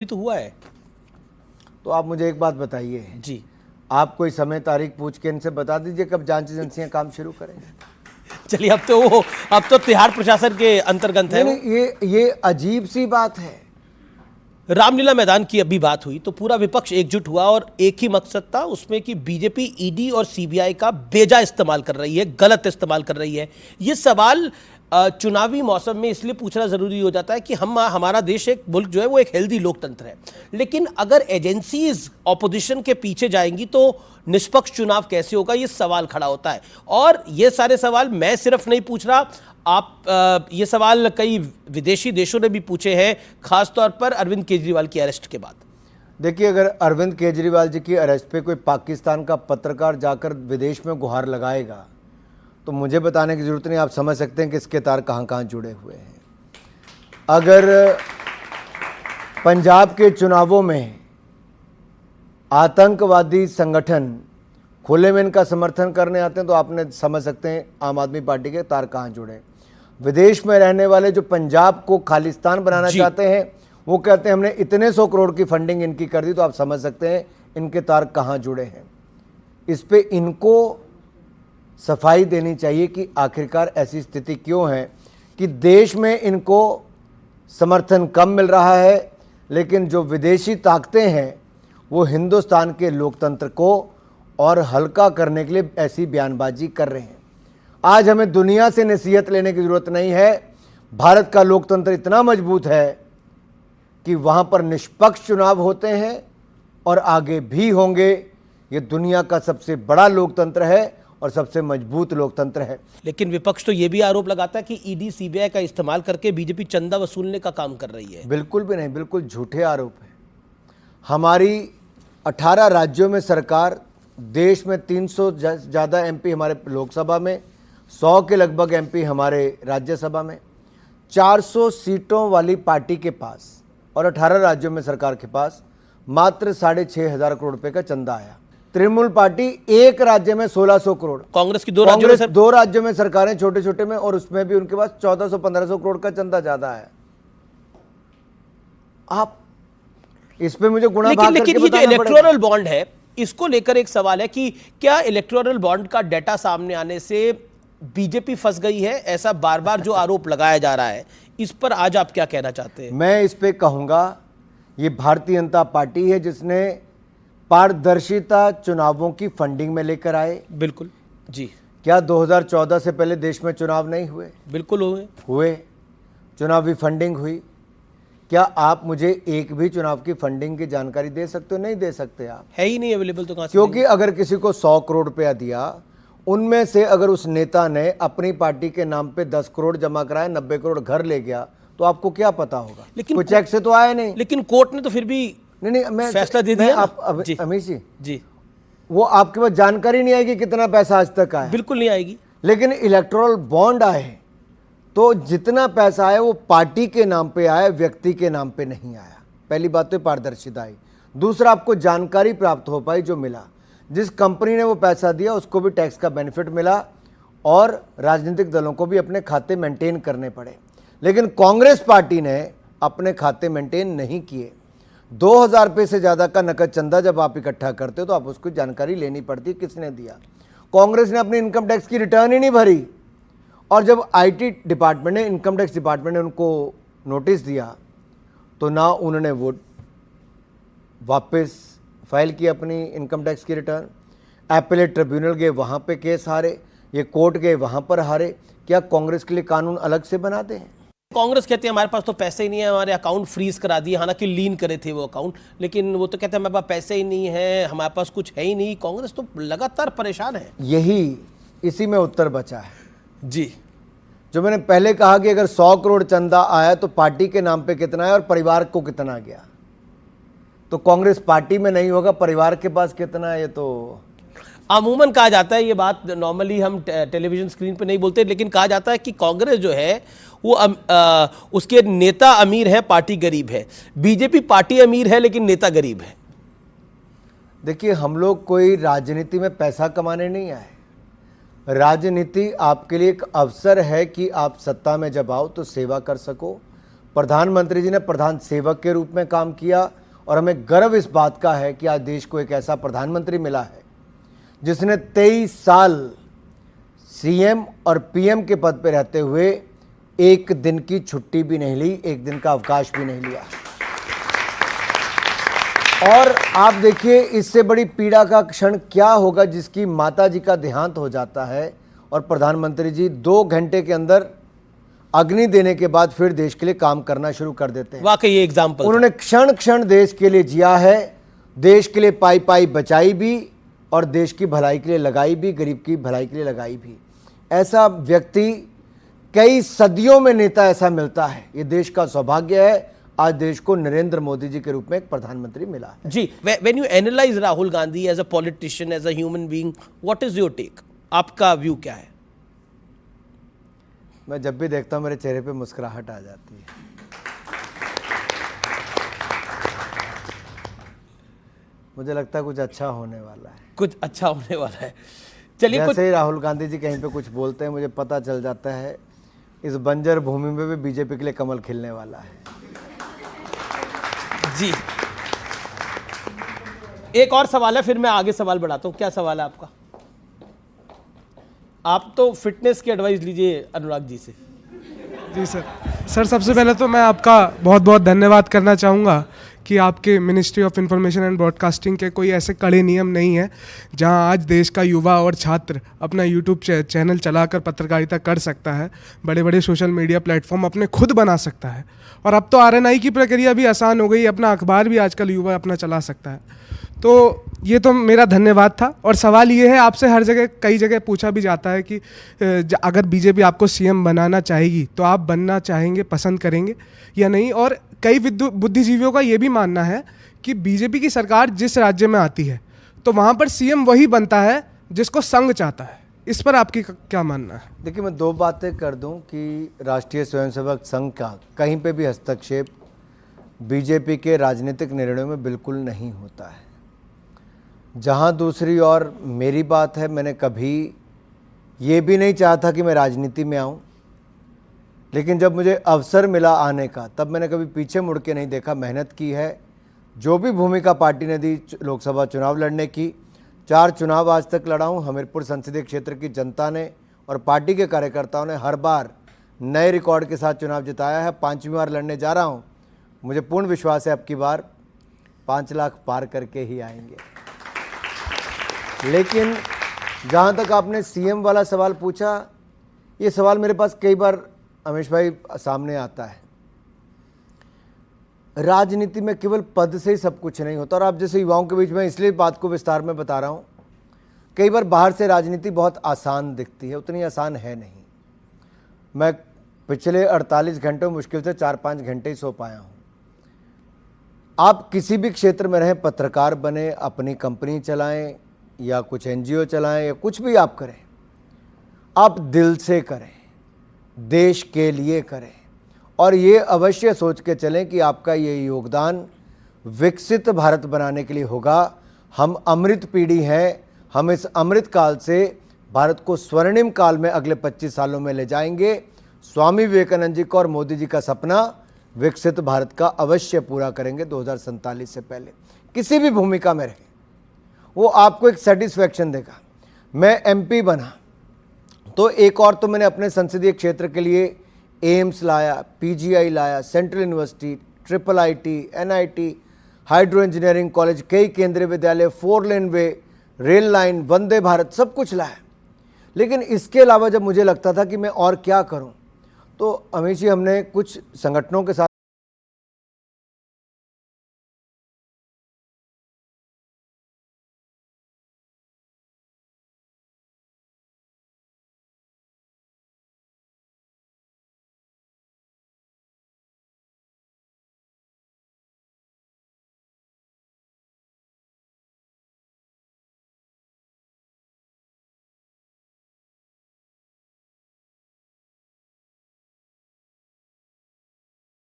तो हुआ है। तो आप मुझे एक बात बताइए जी, आप कोई समय तारीख पूछ के इनसे बता दीजिए कब जांच एजेंसियां काम शुरू करेंगे। चलिए अब तो तिहाड़ प्रशासन के अंतर्गत है। नहीं ये अजीब सी बात है। रामलीला मैदान की अभी बात हुई तो पूरा विपक्ष एकजुट हुआ और एक ही मकसद था उसमें कि बीजेपी ईडी और सीबीआई का बेजा इस्तेमाल कर रही है, गलत इस्तेमाल कर रही है। ये सवाल चुनावी मौसम में इसलिए पूछना जरूरी हो जाता है कि हमारा देश, एक मुल्क जो है वो एक हेल्दी लोकतंत्र है, लेकिन अगर एजेंसीज ऑपोजिशन के पीछे जाएंगी तो निष्पक्ष चुनाव कैसे होगा, ये सवाल खड़ा होता है। और ये सारे सवाल मैं सिर्फ नहीं पूछ रहा, ये सवाल कई विदेशी देशों ने भी पूछे हैं, खासतौर पर अरविंद केजरीवाल की अरेस्ट के बाद। देखिए, अगर अरविंद केजरीवाल जी की अरेस्ट पे कोई पाकिस्तान का पत्रकार जाकर विदेश में गुहार लगाएगा तो मुझे बताने की जरूरत नहीं, आप समझ सकते हैं कि इसके तार कहां कहां जुड़े हुए हैं। अगर पंजाब के चुनावों में आतंकवादी संगठन खुले में इनका समर्थन करने आते हैं तो आपने समझ सकते हैं आम आदमी पार्टी के तार कहां जुड़े। विदेश में रहने वाले जो पंजाब को खालिस्तान बनाना चाहते हैं वो कहते हैं हमने इतने 100 करोड़ की फंडिंग इनकी कर दी, तो आप समझ सकते हैं इनके तार कहां जुड़े हैं। इस पे इनको सफाई देनी चाहिए कि आखिरकार ऐसी स्थिति क्यों है कि देश में इनको समर्थन कम मिल रहा है, लेकिन जो विदेशी ताकतें हैं वो हिंदुस्तान के लोकतंत्र को और हल्का करने के लिए ऐसी बयानबाजी कर रहे हैं। आज हमें दुनिया से नसीहत लेने की ज़रूरत नहीं है। भारत का लोकतंत्र इतना मजबूत है कि वहाँ पर निष्पक्ष चुनाव होते हैं और आगे भी होंगे। ये दुनिया का सबसे बड़ा लोकतंत्र है और सबसे मजबूत लोकतंत्र है। लेकिन विपक्ष तो ये भी आरोप लगाता है कि ईडी सीबीआई का इस्तेमाल करके बीजेपी चंदा वसूलने का काम कर रही है। बिल्कुल भी नहीं, बिल्कुल झूठे आरोप है। हमारी 18 राज्यों में सरकार, देश में 300 ज़्यादा एमपी हमारे लोकसभा में, 100 के लगभग एमपी हमारे राज्यसभा में, 400 सीटों वाली पार्टी के पास और 18 राज्यों में सरकार के पास मात्र 6,500 करोड़ रुपए का चंदा आया। तृणमूल पार्टी एक राज्य में 1,600 करोड़, कांग्रेस की दो राज्यों में सरकारें छोटे छोटे में, और उसमें भी उनके पास 1,400-1,500 करोड़ का चंदा ज्यादा है। आप इस पे मुझे गुणा भाग करके लेकिन ये जो इलेक्टोरल बॉन्ड है, इसको लेकर एक सवाल है कि क्या इलेक्टोरल बॉन्ड का डाटा सामने आने से बीजेपी फंस गई है? ऐसा बार बार जो आरोप लगाया जा रहा है, इस पर आज आप क्या कहना चाहते हैं? मैं इस पे कहूंगा, ये भारतीय जनता पार्टी है जिसने पारदर्शिता चुनावों की फंडिंग में लेकर आए। बिल्कुल जी। क्या 2014 से पहले देश में चुनाव नहीं हुए? बिल्कुल हुए। चुनावी फंडिंग हुई। क्या आप मुझे एक भी चुनाव की फंडिंग की जानकारी दे सकते हो? नहीं दे सकते आप, है ही नहीं अवेलेबल तो कहां से? क्योंकि अगर किसी को 100 करोड़ रुपया दिया, उनमें से अगर उस नेता ने अपनी पार्टी के नाम पे 10 करोड़ जमा कराए, 90 करोड़ घर ले गया, तो आपको क्या पता होगा? लेकिन कोई चेक से तो आया नहीं। लेकिन कोर्ट ने तो फिर भी नहीं, मैं फैसला दे दिया। आप अमित जी, वो आपके पास जानकारी नहीं आएगी कितना पैसा आज तक आया। बिल्कुल नहीं आएगी। लेकिन इलेक्टोरल बॉन्ड आए तो जितना पैसा आया वो पार्टी के नाम पे आया, व्यक्ति के नाम पे नहीं आया। पहली बात तो पारदर्शिता आई। दूसरा, आपको जानकारी प्राप्त हो पाई जो मिला। जिस कंपनी ने वो पैसा दिया उसको भी टैक्स का बेनिफिट मिला और राजनीतिक दलों को भी अपने खाते मेंटेन करने पड़े। लेकिन कांग्रेस पार्टी ने अपने खाते मेंटेन नहीं किए। 2,000 रुपये से ज़्यादा का नकद चंदा जब आप इकट्ठा करते हो तो आप उसको जानकारी लेनी पड़ती है किसने दिया। कांग्रेस ने अपनी इनकम टैक्स की रिटर्न ही नहीं भरी, और जब आईटी डिपार्टमेंट ने, इनकम टैक्स डिपार्टमेंट ने उनको नोटिस दिया तो ना उन्होंने वो वापस फाइल की अपनी इनकम टैक्स की रिटर्न। एपेलेट ट्रिब्यूनल गए, वहाँ पे केस हारे। ये कोर्ट गए, वहाँ पर हारे। क्या कांग्रेस के लिए कानून अलग से बनाते हैं? कांग्रेस कहते हैं हमारे पास तो पैसे ही नहीं है, हमारे अकाउंट फ्रीज करा दिए, हालांकि लीन करे थे वो अकाउंट, लेकिन वो तो कहते हैं हमारे पास पैसे ही नहीं है, हमारे पास कुछ है ही नहीं। कांग्रेस तो लगातार परेशान है। इसी में उत्तर बचा है जी। जो मैंने पहले कहा कि अगर 100 करोड़ चंदा आया तो पार्टी के नाम पे कितना है और परिवार को कितना गया। तो कांग्रेस पार्टी में नहीं होगा, परिवार के पास कितना है ये तो अमूमन कहा जाता है, ये बात नॉर्मली हम टेलीविजन स्क्रीन पे नहीं बोलते, लेकिन कहा जाता है कि कांग्रेस जो है वो उसके नेता अमीर है, पार्टी गरीब है। बीजेपी पार्टी अमीर है लेकिन नेता गरीब है। देखिए, हम लोग कोई राजनीति में पैसा कमाने नहीं आए। राजनीति आपके लिए एक अवसर है कि आप सत्ता में जब आओ तो सेवा कर सको, प्रधानमंत्री जी ने प्रधान सेवक के रूप में काम किया और हमें गर्व इस बात का है कि आज देश को एक ऐसा प्रधानमंत्री मिला है जिसने 23 साल सीएम और पीएम के पद पर रहते हुए एक दिन की छुट्टी भी नहीं ली, एक दिन का अवकाश भी नहीं लिया। और आप देखिए इससे बड़ी पीड़ा का क्षण क्या होगा जिसकी माता जी का देहांत हो जाता है और प्रधानमंत्री जी 2 घंटे के अंदर अग्नि देने के बाद फिर देश के लिए काम करना शुरू कर देते हैं। वाकई ये एग्जाम्पल उन्होंने क्षण क्षण देश के लिए जिया है, देश के लिए पाई पाई बचाई भी और देश की भलाई के लिए लगाई भी, गरीब की भलाई के लिए लगाई भी। ऐसा व्यक्ति कई सदियों में नेता ऐसा मिलता है, ये देश का सौभाग्य है। आज देश को नरेंद्र मोदी जी के रूप में एक प्रधानमंत्री मिला है। जी, when you analyse Rahul Gandhi as a politician, as a human being, what is your take? आपका व्यू क्या है? मैं जब भी देखता हूं मेरे चेहरे पे मुस्कुराहट आ जाती है। मुझे लगता है कुछ अच्छा होने वाला है, कुछ अच्छा होने वाला है। चलिए, जैसे ही राहुल गांधी जी कहीं पे कुछ बोलते हैं मुझे पता चल जाता है इस बंजर भूमि में भी बीजेपी के लिए कमल खिलने वाला है। जी, एक और सवाल है, फिर मैं आगे सवाल बढ़ाता हूं। क्या सवाल है आपका? आप तो फिटनेस की एडवाइस लीजिए अनुराग जी से। जी सर, सबसे पहले तो मैं आपका बहुत बहुत धन्यवाद करना चाहूँगा कि आपके ministry of information and broadcasting के कोई ऐसे कड़े नियम नहीं है जहां आज देश का युवा और छात्र अपना यूट्यूब चैनल चलाकर पत्रकारिता कर सकता है, बड़े बड़े सोशल मीडिया प्लेटफॉर्म अपने खुद बना सकता है। और अब तो आरएनआई की प्रक्रिया भी आसान हो गई, अपना अखबार भी आजकल युवा अपना चला सकता है। तो ये तो मेरा धन्यवाद था। और सवाल ये है, आपसे हर जगह कई जगह पूछा भी जाता है कि अगर बीजेपी आपको सीएम बनाना चाहेगी तो आप बनना चाहेंगे, पसंद करेंगे या नहीं? और कई बुद्धिजीवियों का ये भी मानना है कि बीजेपी की सरकार जिस राज्य में आती है तो वहाँ पर सीएम वही बनता है जिसको संघ चाहता है। इस पर आपकी क्या मानना है? देखिए, मैं 2 बातें कर दूं कि राष्ट्रीय स्वयंसेवक संघ का कहीं पे भी हस्तक्षेप बीजेपी के राजनीतिक निर्णयों में बिल्कुल नहीं होता है। जहां दूसरी ओर मेरी बात है, मैंने कभी ये भी नहीं चाहा था कि मैं राजनीति में आऊं, लेकिन जब मुझे अवसर मिला आने का तब मैंने कभी पीछे मुड़ के नहीं देखा, मेहनत की है। जो भी भूमिका पार्टी ने दी, लोकसभा चुनाव लड़ने की, 4 चुनाव आज तक लड़ा हूँ। हमीरपुर संसदीय क्षेत्र की जनता ने और पार्टी के कार्यकर्ताओं ने हर बार नए रिकॉर्ड के साथ चुनाव जिताया है। 5वीं बार लड़ने जा रहा हूँ। मुझे पूर्ण विश्वास है अब की बार 5 लाख पार करके ही आएंगे। लेकिन जहाँ तक आपने सीएम वाला सवाल पूछा, ये सवाल मेरे पास कई बार अमीश भाई सामने आता है। राजनीति में केवल पद से ही सब कुछ नहीं होता। और आप जैसे युवाओं के बीच में इसलिए बात को विस्तार में बता रहा हूँ, कई बार बाहर से राजनीति बहुत आसान दिखती है, उतनी आसान है नहीं। मैं पिछले 48 घंटों मुश्किल से 4-5 घंटे ही सो पाया हूँ। आप किसी भी क्षेत्र में रहें, पत्रकार बने, अपनी कंपनी चलाएं या कुछ एनजीओ चलाएं या कुछ भी आप करें, आप दिल से करें, देश के लिए करें और ये अवश्य सोच के चलें कि आपका ये योगदान विकसित भारत बनाने के लिए होगा। हम अमृत पीढ़ी हैं, हम इस अमृत काल से भारत को स्वर्णिम काल में अगले 25 सालों में ले जाएंगे। स्वामी विवेकानंद जी का और मोदी जी का सपना विकसित भारत का अवश्य पूरा करेंगे 2047 से पहले। किसी भी भूमिका में रहे, वो आपको एक सेटिस्फैक्शन देगा। मैं एमपी बना तो एक और तो मैंने अपने संसदीय क्षेत्र के लिए एम्स लाया, पीजीआई लाया, central university, IIIT, NIT, hydro engineering college, कई केंद्रीय विद्यालय, 4 लेन वे, रेल लाइन, वंदे भारत, सब कुछ लाया। लेकिन इसके अलावा जब मुझे लगता था कि मैं और क्या करूं, तो अमीश जी हमने कुछ संगठनों के साथ